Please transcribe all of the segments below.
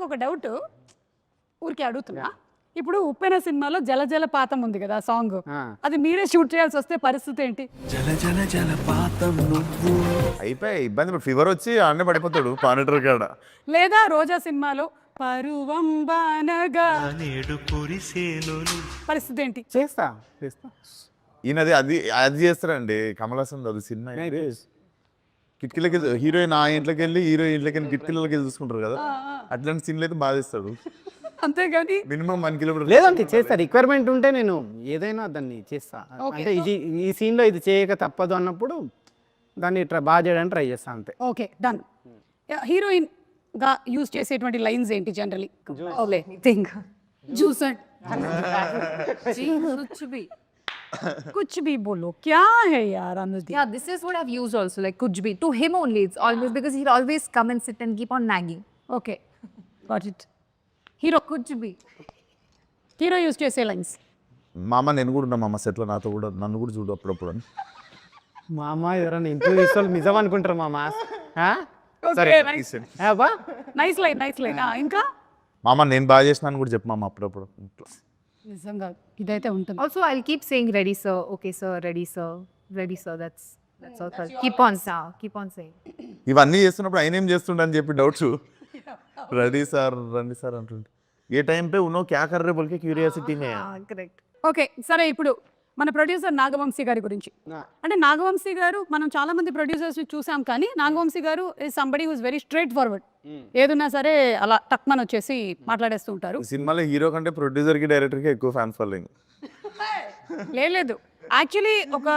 ఒక డౌట్ ఊరికే అడుగుతున్నా. ఇప్పుడు ఉప్పెన సినిమాలో జల జల పాతం ఉంది కదా సాంగ్, అది మీరే షూట్ చేయాల్సి వస్తే పరిస్థితి ఏంటి? జల జల జల పాతం నువ్వు అయిపోయి ఇబ్బంది, ఫీవర్ వచ్చి ఆడనే పడిపోతాడు పానిటర్ కాడ. లేదా రోజా సినిమాలో పరువం బానగా నేడు కురిసేను పరిస్థితి ఏంటి? చేస్తా ఈయనది అది అది చేస్తారండి కమల్ హాసన్ అది సినిమా అయితే కిటికీలకి హీరోయిన్ ఆ ఇంట్లోకి వెళ్ళి హీరోయిన్ ఇంట్లోకి వెళ్ళి కిటికీలకి వెళ్ళి చూసుకుంటారు కదా, అట్లాంటి సీన్లు అయితే బాగా చేస్తాడు. అంతేగాని మినిమం 1 కిలోమీటర్ లేదంటే చేస్తా, రిక్వైర్మెంట్ ఉంటే నేను ఏదైనా దాన్ని చేస్తా. అంటే ఈ సీన్లో ఇది చేయక తప్పదు అన్నప్పుడు దాన్ని బాగా చేయడానికి ట్రై చేస్తా అంతే. Okay done. హీరోయిన్ గా యూజ్ చేసేటువంటి లైన్స్ ఏంటి జనరలీ? ఓలే థింక్ जूसर कुछ भी बोलो, क्या है यार Anudeep? yeah this is what I've used also, like kuch bhi to him only, it's always because he'll always come and sit and keep on nagging. Okay, got it. Hero kuch bhi, hero use చేసే lines. మామ నేను కూడా ఉన్నా మామ సెట్లో, నాతో కూడా నన్ను కూడా చూడు అప్పుడప్పుడు అని. మా అమ్మ ఎవరైనా ఇంటర్వ్యూ ఇస్తారు నిజం అనుకుంటారు మామ. సరే నైస్ లైన్. ఇంకా మామ నేను బాగా చేసినాను కూడా చెప్పు మామ అప్పుడప్పుడు. నిజంగా ఇదైతే ఉంటుంది. Also I'll keep saying ready sir, okay sir, ready sir, that's all. Keep on saying. ఇవన్నీ చేస్తున్నప్పుడు ఆయన ఏం చేస్తుండని చెప్పి డౌట్స్. రెడీ సార్ అంటుండే ఏ టైం పే ఉన్నో క్యా కర్ రే బోల్కే క్యూరియాసిటీ మే. Correct. ఓకే సరే, ఇప్పుడు మన ప్రొడ్యూసర్ నాగవంశీ గారి గురించి. అంటే నాగవంశీ గారు మనం చాలా మంది ప్రొడ్యూసర్స్ చూసాం, కానీ Nagavamsi garu is somebody who's very straightforward. ఏదున్నా సరే అలా టక్మన్ వచ్చేసి మాట్లాడేస్తూ ఉంటారు. సినిమాలో హీరో కంటే ప్రొడ్యూసర్ కి డైరెక్టర్ కి ఎక్కువ ఫ్యాన్స్ ఫాలోయింగ్. లేదు యాక్చువల్లీ ఒక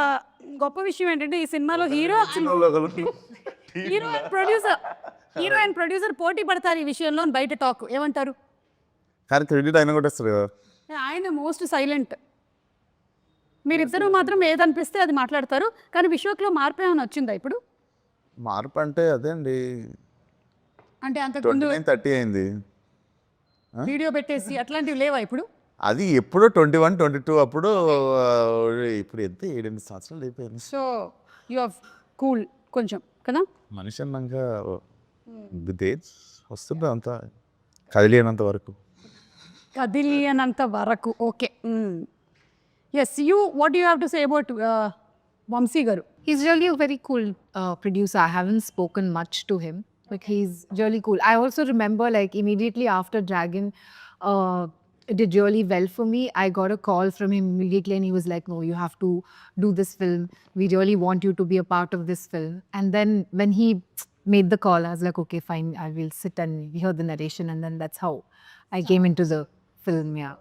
గొప్ప విషయం ఏంటంటే ఈ సినిమాలో హీరో అండ్ ప్రొడ్యూసర్ పోటీ పడతారు ఈ విషయంలో బయట టాక్. ఏమంటారు? కానీ క్రెడిట్ ఆయన కూడా ఇస్తారు కదా. ఆయన మోస్ట్ సైలెంట్. మీరిద్దరూ మాత్రం ఏదనిపిస్తే అది మాట్లాడతారు. కానీ విశ్వక్లో మార్పు ఏమైనా వచ్చిందా ఇప్పుడు? మార్పు అంటే అదే అండి, అంటే అంతకుముందు 29-30 అయింది, వీడియో పెట్టేసి అట్లాంటివి లేవా ఇప్పుడు? అది ఎప్పుడో 21-22 అప్పుడు. ఇప్పుడు ఎంత 7-8 సంవత్సరాలు అయిపోయింది. సో యు ఆర్ కూల్ కొంచెం కదా. మనిషి అన్నాక వస్తుంది అంతా కదిలియనంత వరకు. Okay yes, you what you have to say about Vamsi garu? He's really a very cool producer. I haven't spoken much to him, but he's really cool. I also remember like immediately after Dragon it did really well for me. I got a call from him immediately and he was like, no, you have to do this film. We really want you to be a part of this film. And then when he made the call, I was like, okay, fine, I will sit and hear the narration. And then that's how I came into the film. Yeah.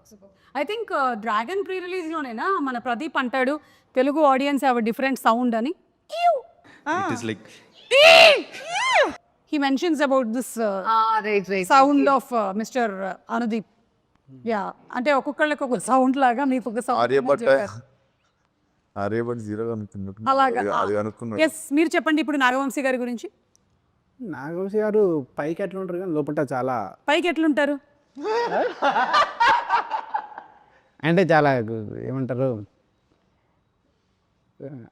I think Dragon pre రిలీజ్లోనేనా మన ప్రదీప్ అంటాడు Telugu audience have a different sound అని. It is like he mentions about this Right. Sound of mister Anudeep. Yeah, అంటే ఒక్కొక్కళ్ళకి ఒక sound లాగా మీకు ఒక ఆర్యభట్ సౌండ్ జీరో అలాగా. అది అనుకున్నాడు. ఎస్, మీరు చెప్పండి ఇప్పుడు నాగవంశీ గారి గురించి. నాగవంశీ గారు పైకి ఎట్లా ఉంటారు కానీ లోపల చాలా పైకి ఎట్లుంటారు అంటే చాలా ఏమంటారు,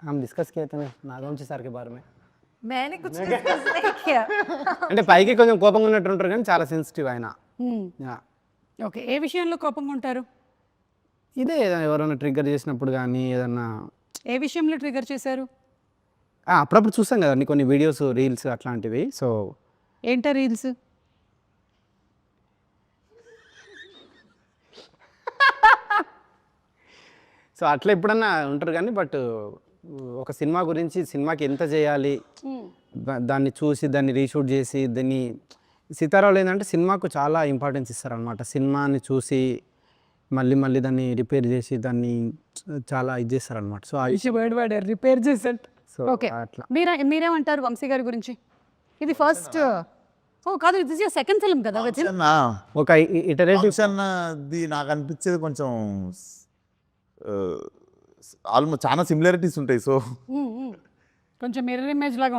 हम डिस्कस किए थे नागवंशी సార్ के बारे में. मैंने कुछ discuss नहीं किया. అంటే పైకి కొంచెం కోపంగా ఉన్నట్టు ఉంటారు కానీ చాలా సెన్సిటివ్ ఆయన. ఓకే, ఏ విషయంలో కోపంగా ఉంటారు? ఇదే ఎవరైనా ట్రిగ్గర్ చేసినప్పుడు కానీ ఏదన్నా. ఏ విషయంలో ట్రిగర్ చేశారు? అప్పుడప్పుడు చూస్తాం కదండి కొన్ని వీడియోస్, రీల్స్ అట్లాంటివి. సో ఏంటా రీల్స్? సో అట్లా ఎప్పుడన్నా ఉంటారు కానీ, బట్ ఒక సినిమా గురించి, సినిమాకి ఎంత చేయాలి దాన్ని చూసి దాన్ని రీషూట్ చేసి దాన్ని సితారాలు ఏంటంటే సినిమాకు చాలా ఇంపార్టెన్స్ ఇస్తారనమాట. సినిమాని చూసి మళ్ళీ దాన్ని రిపేర్ చేసి దాన్ని చాలా ఇది చేస్తారనమాట. సో రిపేర్ చేసేట్. సో ఓకే, అట్లా. మీరేమంటారు వంశీ గారి గురించి? ఇది ఫస్ట్ కాదు, ఇది సెకండ్ ఫిల్మ్ కదా. ఒక ఇటరేటివ్ అన్నది నాకు అనిపించేది కొంచెం ఆల్మోస్ట్ చాలా సిమిలారిటీస్ ఉంటాయి. సో కొంచెం మిర్రర్ ఇమేజ్ లాగా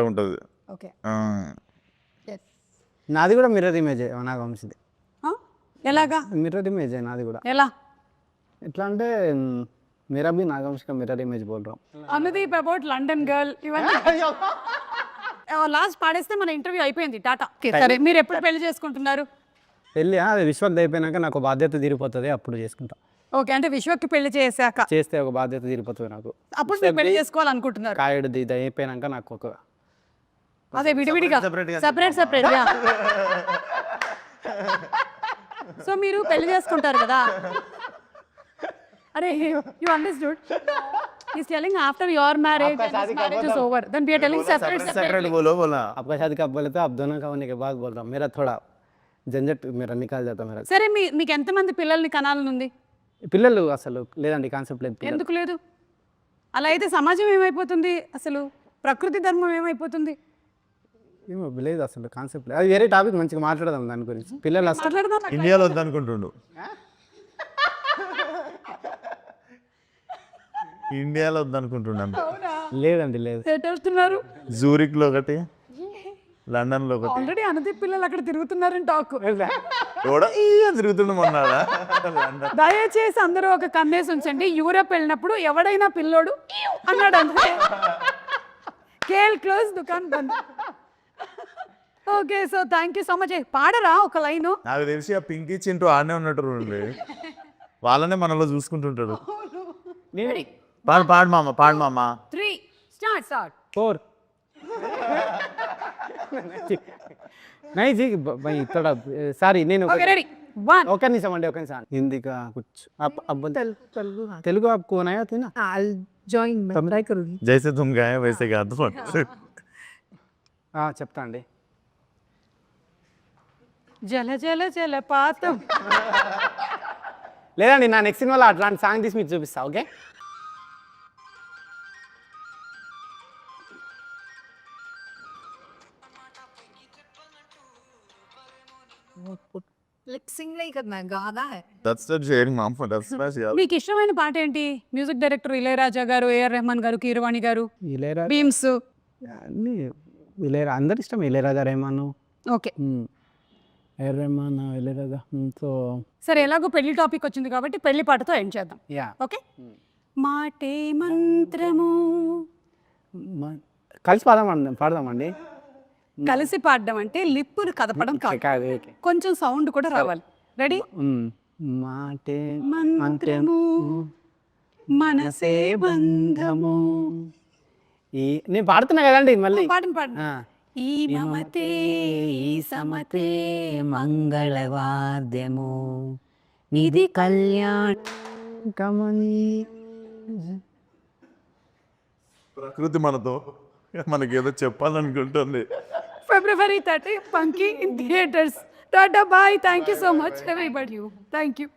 ఉంటుంది. ఓకే, నాది కూడా మిర్రర్ ఇమేజ్ నాగవంశీది. ఎలాగా మిర్రర్ ఇమేజ్ నాది కూడా? ఎలా? ఎట్లా అంటే मेरा भी नागवंश का मिरर इमेज बोल रहा हूँ. Anudeep about London girl even last పాడేస్తే మన ఇంటర్వ్యూ అయిపోయింది టాటా. సరే మీరు ఎప్పుడు పెళ్లి చేసుకుంటున్నారు? పెళ్ళి అది విశ్వక్ అయిపోయినాక నాకు బాధ్యత తీరిపోతుంది, అప్పుడు చేసుకుంటా. ఓకే, అంటే విశ్వక్కి పెళ్లి చేశాక చేస్తే ఒక బాధ్యత తీరిపోతుంది నాకు. అప్పుడు మీరు పెళ్లి చేసుకోవాలనుకుంటున్నారు? కాయడు ఇది అయిపోయినాక నాకు ఒక అదే విడివిడిగా సెపరేట్ సో మీరు పెళ్లి చేసుకుంటారు కదా. అరే you understood, is telling after your marriage marriage is over then we are telling separate. बोला आपका शादी कब बोले तो आप दोनों का होने के बाद बोल रहा हूँ. मेरा थोड़ा झंझट मेरा निकाल जाता मेरा. సరే మీకు ఎంతమంది పిల్లల్ని కనాలని ఉంది? పిల్లలు అసలు లేదండి, కాన్సెప్ట్ లేదు. ఎందుకు లేదు? అలా అయితే సమాజం ఏమైపోతుంది, అసలు ప్రకృతి ధర్మం ఏమైపోతుంది? ఏమో లేదు అసలు కాన్సెప్ట్ లేదు. అది వేరే టాపిక్, మంచిగా మాట్లాడదాం దాని గురించి. పిల్లలు అసలు మాట్లాడదాం. ఇండియాలో వద్దనుకుంటుండు, ఇండియాలో వద్దనుకుంటున్నాను. లేదండి, లేదు. ఎటు వెళ్తున్నారు? జూరిక్లో ఒకటి, లండన్లో ఒకటి. ఆల్రెడీ అనది పిల్లలు అక్కడ తిరుగుతున్నారని టాక్. కూడా తిరుగుతుండే మొన్నాడా లండన్. దయచేసి అందరూ ఒక కన్నేసి ఉంచండి. యూరప్ వెళ్ళినప్పుడు ఎవడైనా పిల్లోడు అన్నాడు అంటే కేల్ క్లోజ్ దుకాన్ బంద్. Okay, so thank you so much. పాడరా ఒక లైను? నాకు తెలిసి ఆ పింకీ చింటూ ఆడనే ఉన్నట్టు వాళ్ళనే మనలో చూసుకుంటుంటాడు. పాడు పాడు మామ, పాడు మామ. 3 స్టార్ట్. 4 नहीं जी भाई थोड़ा సారీ నేను ఓకే రెడీ 1 ఒక నిమిషం అండి, ఒక నిమిషం. హిందీగా कुछ अब తెలుగు आपको नहीं आती ना? I'll join. मैं try करूँगी. జైసే తుమ్ గాయే వైసే కాదు. చెప్తా అండి. జల జల జలపాతం. లేదండి, నా నెక్స్ట్ సినిమాలో అట్లాంటి సాంగ్ తీసి మీకు చూపిస్తా. ఓకే, Like sing नहीं करना है, गाना है. దట్స్ ద షేరింగ్ మామ, దట్స్ స్పెషల్. మీకు ఇష్టమైన పాట ఏంటి? మ్యూజిక్ డైరెక్టర్ ఇళయరాజా గారు, ఏఆర్ రెహమాన్ గారు, కీరవాణి గారు, ఇళయరాజా బీమ్స్. అన్ని అందరి ఇష్టం. Ilaiyaraaja, Rahman, okay AR Rahman, Ilaiyaraaja. So సరే, ఎలాగో పెళ్లి టాపిక్ వచ్చింది కాబట్టి పెళ్లి పాటతో ఎండ్ చేద్దాం. Yeah, okay. మాటే మంత్రము. కలిసి పాడదామండి. కలిసి పాడడం అంటే లిప్పులు కదపడం కాదు, కాదు, ఓకే. కొంచెం సౌండ్ కూడా రావాలి. రెడీ? మాటే మంత్రము మనసే బంధము. ఈ నేను పాడుతున్నా కదండి మళ్ళీ. పాడండి పాడండి. ఈ మమతే ఈ సమతే మంగళవాద్యము ఇది కళ్యాణ కమని. ప్రకృతి మనతో మనకేదో చెప్పాలనుకుంటుంది. February 30, Punky in theaters. Tata, bye. Thank you so much, everybody. Thank you.